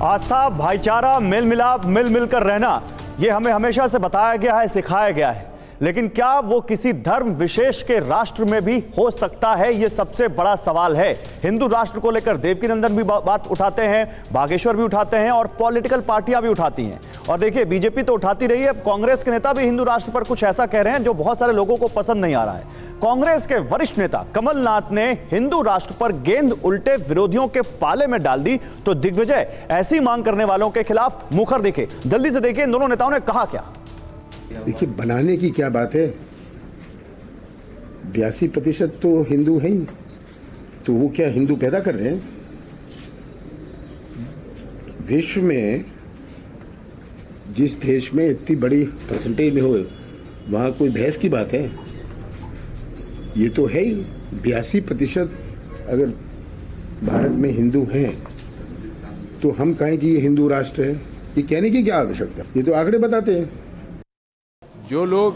आस्था, भाईचारा, मेल मिलाप, मिल मिलकर रहना, ये हमें हमेशा से बताया गया है, सिखाया गया है। लेकिन क्या वो किसी धर्म विशेष के राष्ट्र में भी हो सकता है? ये सबसे बड़ा सवाल है। हिंदू राष्ट्र को लेकर देवकीनंदन भी बात उठाते हैं, बागेश्वर भी उठाते हैं और पॉलिटिकल पार्टियां भी उठाती हैं। और देखिए, बीजेपी तो उठाती रही है, कांग्रेस के नेता भी हिंदू राष्ट्र पर कुछ ऐसा कह रहे हैं जो बहुत सारे लोगों को पसंद नहीं आ रहा है। कांग्रेस के वरिष्ठ नेता कमलनाथ ने हिंदू राष्ट्र पर गेंद उल्टे विरोधियों के पाले में डाल दी, तो दिग्विजय ऐसी मांग करने वालों के खिलाफ मुखर दिखे। जल्दी से देखिए इन दोनों नेताओं ने कहा क्या। देखिए, बनाने की क्या बात है, 82% तो हिंदू हैं ही, तो वो क्या हिंदू पैदा कर रहे हैं? विश्व में जिस देश में इतनी बड़ी परसेंटेज में हो, वहां कोई बहस की बात है? ये तो है ही। 82% अगर भारत में हिंदू हैं, तो हम कहें कि ये हिंदू राष्ट्र है, ये कहने की क्या आवश्यकता? ये तो आंकड़े बताते हैं। जो लोग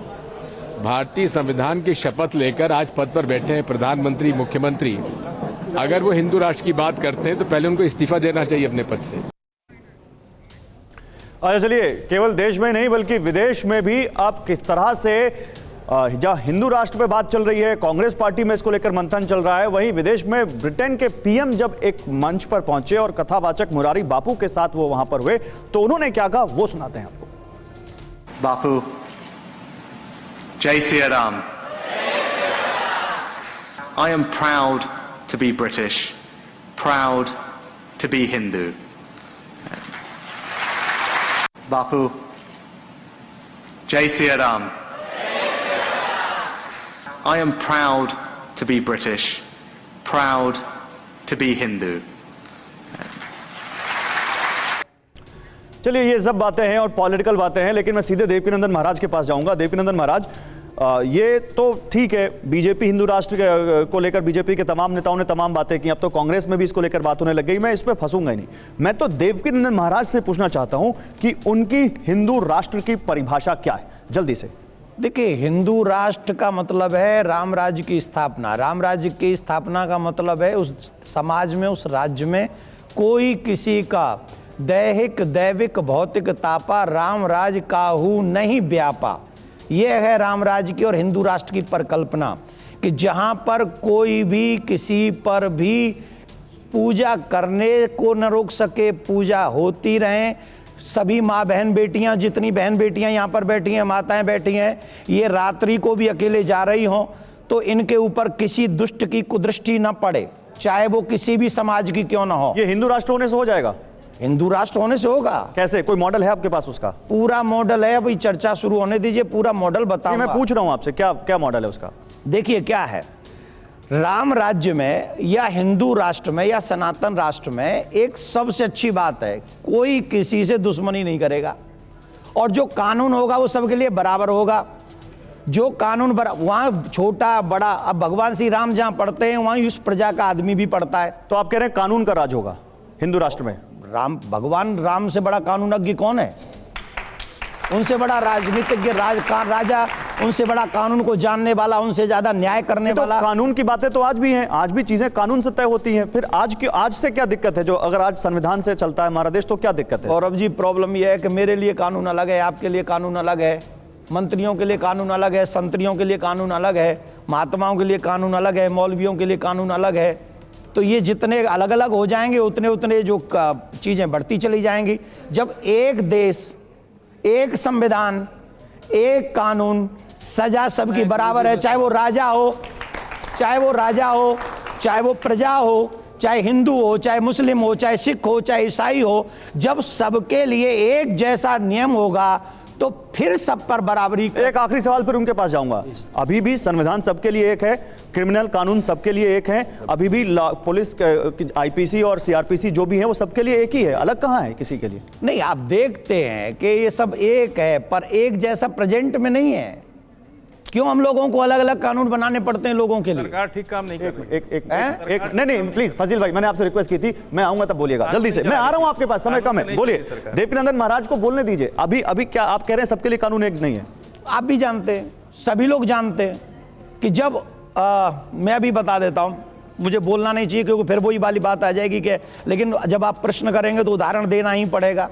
भारतीय संविधान की शपथ लेकर आज पद पर बैठे हैं, प्रधानमंत्री, मुख्यमंत्री, अगर वो हिंदू राष्ट्र की बात करते हैं तो पहले उनको इस्तीफा देना चाहिए अपने पद से। चलिए, केवल देश में नहीं बल्कि विदेश में भी अब किस तरह से जहां हिंदू राष्ट्र पे बात चल रही है, कांग्रेस पार्टी में इसको लेकर मंथन चल रहा है, वहीं विदेश में ब्रिटेन के पीएम जब एक मंच पर पहुंचे और कथावाचक मुरारी बापू के साथ वो वहां पर हुए, तो उन्होंने क्या कहा वो सुनाते हैं आपको। बापू, Jai Siya Ram. I am proud to be British, proud to be Hindu. Bapu, Jai Siya Ram. I am proud to be British, proud to be Hindu. चलिए, ये सब बातें हैं और पॉलिटिकल बातें हैं, लेकिन मैं सीधे देवकीनंदन महाराज के पास जाऊंगा। देवकीनंदन महाराज, ये तो ठीक है, बीजेपी हिंदू राष्ट्र को लेकर बीजेपी के तमाम नेताओं ने तमाम बातें की, अब तो कांग्रेस में भी इसको लेकर बात होने लग गई। मैं इस पर फंसूंगा ही नहीं। मैं तो देवकीनंदन महाराज से पूछना चाहता हूं कि उनकी हिंदू राष्ट्र की परिभाषा क्या है, जल्दी से। देखिए, हिंदू राष्ट्र का मतलब है राम राज्य की स्थापना। राम राज्य की स्थापना का मतलब है उस समाज में, उस राज्य में कोई किसी का दैहिक दैविक भौतिक तापा राम राज काहू नहीं व्यापा। यह है राम राज्य की और हिंदू राष्ट्र की परिकल्पना, कि जहाँ पर कोई भी किसी पर भी पूजा करने को न रोक सके, पूजा होती रहें। सभी माँ बहन बेटियाँ, जितनी बहन बेटियाँ यहाँ पर बैठी हैं, माताएं बैठी हैं, ये रात्रि को भी अकेले जा रही हों तो इनके ऊपर किसी दुष्ट की कुदृष्टि न पड़े, चाहे वो किसी भी समाज की क्यों ना हो। ये हिंदू राष्ट्र होने से हो जाएगा? हिंदू राष्ट्र होने से होगा। कैसे? कोई मॉडल है आपके पास उसका? पूरा मॉडल है, अभी चर्चा शुरू होने दीजिए, पूरा मॉडल बताऊंगा। मैं पूछ रहा हूं आपसे, क्या क्या मॉडल है उसका? देखिए क्या है, राम राज्य में या हिंदू राष्ट्र में या सनातन राष्ट्र में एक सबसे अच्छी बात है, कोई किसी से दुश्मनी नहीं करेगा और जो कानून होगा वो सबके लिए बराबर होगा। जो कानून वहां छोटा बड़ा, अब भगवान श्री राम जहां पढ़ते हैं वहां उस प्रजा का आदमी भी पढ़ता है। तो आप कह रहे हैं कानून का राज होगा हिंदू राष्ट्र में? भगवान राम से बड़ा कानूनज्ञ कौन है? उनसे बड़ा राजनीतिज्ञ राजा, उनसे बड़ा कानून को जानने वाला, उनसे ज्यादा न्याय करने वाला। कानून की बातें तो आज भी हैं, आज भी चीजें कानून से तय होती हैं। फिर आज से क्या दिक्कत है? जो अगर आज संविधान से चलता है हमारा देश, तो क्या दिक्कत है? गौरव जी, प्रॉब्लम यह है कि मेरे लिए कानून अलग है, आपके लिए कानून अलग है, मंत्रियों के लिए कानून अलग है, संतरियों के लिए कानून अलग है, महात्माओं के लिए कानून अलग है, मौलवियों के लिए कानून अलग है। तो ये जितने अलग अलग हो जाएंगे उतने उतने जो चीज़ें बढ़ती चली जाएंगी। जब एक देश, एक संविधान, एक कानून, सजा सबकी बराबर है, चाहे वो राजा हो, चाहे वो प्रजा हो, चाहे हिंदू हो, चाहे मुस्लिम हो, चाहे सिख हो, चाहे ईसाई हो, जब सबके लिए एक जैसा नियम होगा तो फिर सब पर बराबरी। एक आखिरी सवाल फिर उनके पास जाऊंगा। अभी भी संविधान सबके लिए एक है, क्रिमिनल कानून सबके लिए एक है, अभी भी पुलिस, आईपीसी और सीआरपीसी जो भी है वो सबके लिए एक ही है, अलग कहाँ है किसी के लिए? नहीं, आप देखते हैं कि ये सब एक है पर एक जैसा प्रेजेंट में नहीं है। क्यों हम लोगों को अलग अलग कानून बनाने पड़ते हैं लोगों के लिए? सरकार ठीक काम नहीं कर रही। नहीं प्लीज फजील भाई, मैंने आपसे रिक्वेस्ट की थी, मैं आऊंगा तब बोलिएगा जल्दी से। मैं आ रहा हूं आपके पास, समय कम है, बोलिए। देवकीनंदन महाराज को बोलने दीजिए। अभी क्या आप कह रहे हैं सबके लिए कानून एक नहीं है? आप भी जानते हैं, सभी लोग जानते हैं कि जब मैं अभी बता देता हूं मुझे बोलना नहीं चाहिए क्योंकि फिर वही वाली बात आ जाएगी कि, लेकिन जब आप प्रश्न करेंगे तो उदाहरण देना ही पड़ेगा।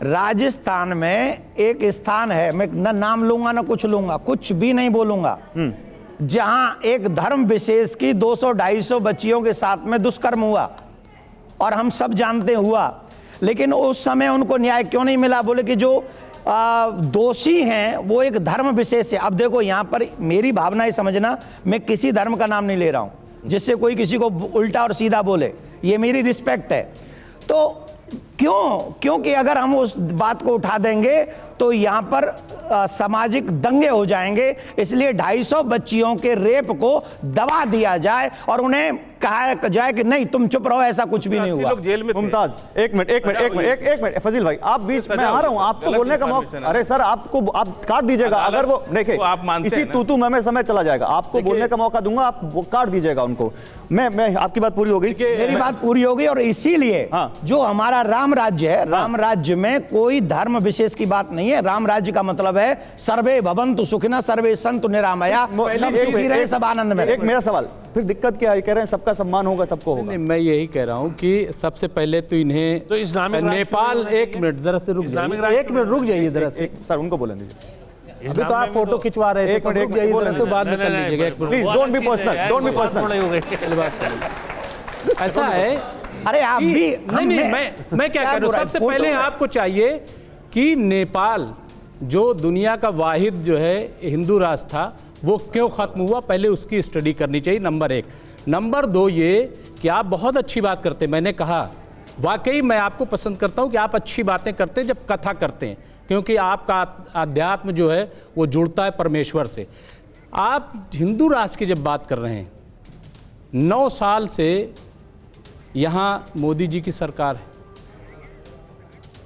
राजस्थान में एक स्थान है, मैं न नाम लूंगा ना कुछ लूंगा, कुछ भी नहीं बोलूंगा, जहां एक धर्म विशेष की 200-250 बच्चियों के साथ में दुष्कर्म हुआ, और हम सब जानते हुआ, लेकिन उस समय उनको न्याय क्यों नहीं मिला? बोले कि जो दोषी हैं वो एक धर्म विशेष है। अब देखो यहां पर मेरी भावना है, समझना, मैं किसी धर्म का नाम नहीं ले रहा हूं जिससे कोई किसी को उल्टा और सीधा बोले, ये मेरी रिस्पेक्ट है। तो क्योंकि अगर हम उस बात को उठा देंगे तो यहां पर सामाजिक दंगे हो जाएंगे, इसलिए 250 बच्चियों के रेप को दबा दिया जाए और उन्हें कहा जाए कि नहीं तुम चुप रहो, ऐसा कुछ भी नहीं हुआ। लोग जेल में थे। मुमताज, एक मिनट फजील भाई, आप बीच में आ रहा हूं, आपको बोलने का मौका। अरे सर, आप काट दीजिएगा अगर वो देखिए, आप मानते इसी हैं ना? तू में समय चला जाएगा, आपको बोलने का मौका दूंगा, आप वो काट दीजिएगा उनको। मैं आपकी बात पूरी हो गई, मेरी बात पूरी हो गई, और इसीलिए हाँ। जो हमारा राम राज्य है, राम राज्य में कोई धर्म विशेष की बात नहीं है। राम राज्य का मतलब है सर्वे भवन्तु सुखिनः सर्वे सन्तु निरामया, सब सुखी रहे, सब आनंद में रहे। एक मेरा सवाल, फिर दिक्कत क्या है? कह रहे हैं सबका सम्मान होगा, सबको होगा। नहीं, मैं यही कह रहा हूं कि सबसे पहले तो इन्हें तो इस्लामिक राष्ट्र नेपाल, में एक मिनट जरा से रुक इस्लामिक जाइए, एक मिनट रुक जाइए जरा से। सर उनको बोलने दीजिए। अभी तो आप फोटो खिंचवा रहे थे, एक मिनट, रुक जाइए बोलने जरा, तो बाद में कर नहीं, लीजिएगा। एक minute please don't be personal. ऐसा है, अरे आप भी नहीं, मैं क्या कर रहा हूं, सबसे पहले आपको चाहिए कि नेपाल जो दुनिया का वाहिद जो है हिंदू राष्ट्र था, वो क्यों खत्म हुआ, पहले उसकी स्टडी करनी चाहिए, नंबर 1। नंबर 2 ये कि आप बहुत अच्छी बात करते हैं, मैंने कहा वाकई मैं आपको पसंद करता हूं कि आप अच्छी बातें करते हैं जब कथा करते हैं, क्योंकि आपका अध्यात्म जो है वो जुड़ता है परमेश्वर से। आप हिंदू राष्ट्र की जब बात कर रहे हैं, 9 साल से यहाँ मोदी जी की सरकार है,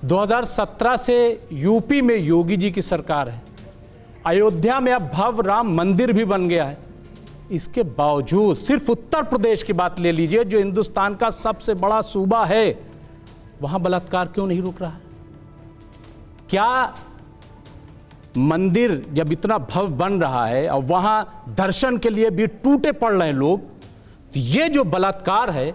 2017 से यूपी में योगी जी की सरकार है, अयोध्या में अब भव्य राम मंदिर भी बन गया है। इसके बावजूद सिर्फ उत्तर प्रदेश की बात ले लीजिए, जो हिंदुस्तान का सबसे बड़ा सूबा है, वहां बलात्कार क्यों नहीं रुक रहा है? क्या मंदिर जब इतना भव्य बन रहा है और वहां दर्शन के लिए भी टूटे पड़ रहे हैं लोग, तो ये जो बलात्कार है,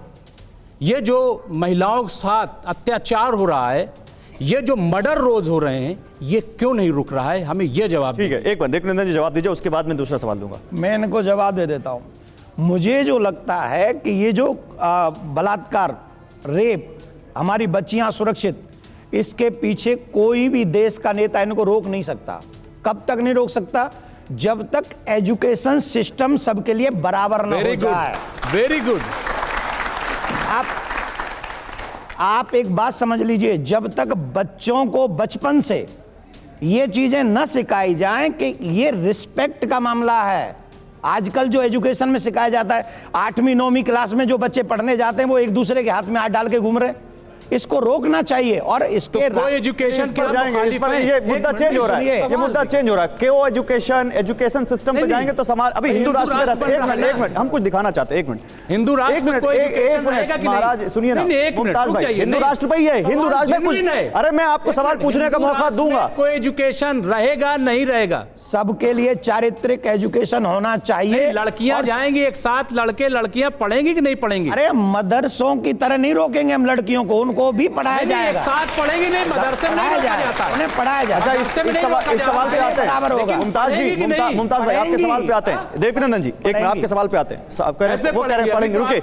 ये जो महिलाओं के साथ अत्याचार हो रहा है, ये जो मर्डर रोज हो रहे हैं, ये क्यों नहीं रुक रहा है? हमें ये जवाब ठीक है, एक बार देवनंदन जी जवाब दीजिए, उसके बाद मैं दूसरा सवाल दूंगा। मैं इनको जवाब दे देता हूं। मुझे जो लगता है कि ये जो बलात्कार, रेप, हमारी बच्चियां सुरक्षित, इसके पीछे कोई भी देश का नेता इनको रोक नहीं सकता। कब तक नहीं रोक सकता? जब तक एजुकेशन सिस्टम सबके लिए बराबर न हो जाए। Very good. आप एक बात समझ लीजिए, जब तक बच्चों को बचपन से ये चीजें न सिखाई जाएं कि ये रिस्पेक्ट का मामला है। आजकल जो एजुकेशन में सिखाया जाता है, 8वीं 9वीं क्लास में जो बच्चे पढ़ने जाते हैं वो एक दूसरे के हाथ में हाथ डाल के घूम रहे हैं। इसको रोकना चाहिए। और इसके तो एजुकेशन पर जाएंगे, इस पर ये मुद्दा चेंज हो रहा है, ये मुद्दा चेंज हो रहा है। क्यों एजुकेशन सिस्टम पे जाएंगे तो समाज, अभी हिंदू राष्ट्र में रहते हैं। एक मिनट, हम कुछ दिखाना चाहते हैं, एक मिनट। हिंदू राष्ट्र में कोई एजुकेशन रहेगा कि नहीं? महाराज सुनिए ना, मुमताज भाई, हिंदू राष्ट्र पे ही है, हिंदू राष्ट्र में कुछ, अरे मैं आपको सवाल पूछने का मौका दूंगा। कोई एजुकेशन रहेगा नहीं रहेगा? सबके लिए चारित्रिक एजुकेशन होना चाहिए। लड़कियां जाएंगी एक साथ, लड़के लड़कियां पढ़ेंगी कि नहीं पढ़ेंगी? अरे मदरसों की तरह नहीं रोकेंगे हम लड़कियों को, उनको भी पढ़ाया जाएगा। एक साथ पढ़ेंगे नहीं, मदरसे में नहीं रोका जाता, उन्हें पढ़ाया जाता। अच्छा, इस सवाल पे आते हैं मुमताज भाई, आपके सवाल पे आते हैं। देवनंदन जी, एक मिनट, आपके सवाल पे आते हैं। वो कह रहे हैं पढ़ेंगे, रुके,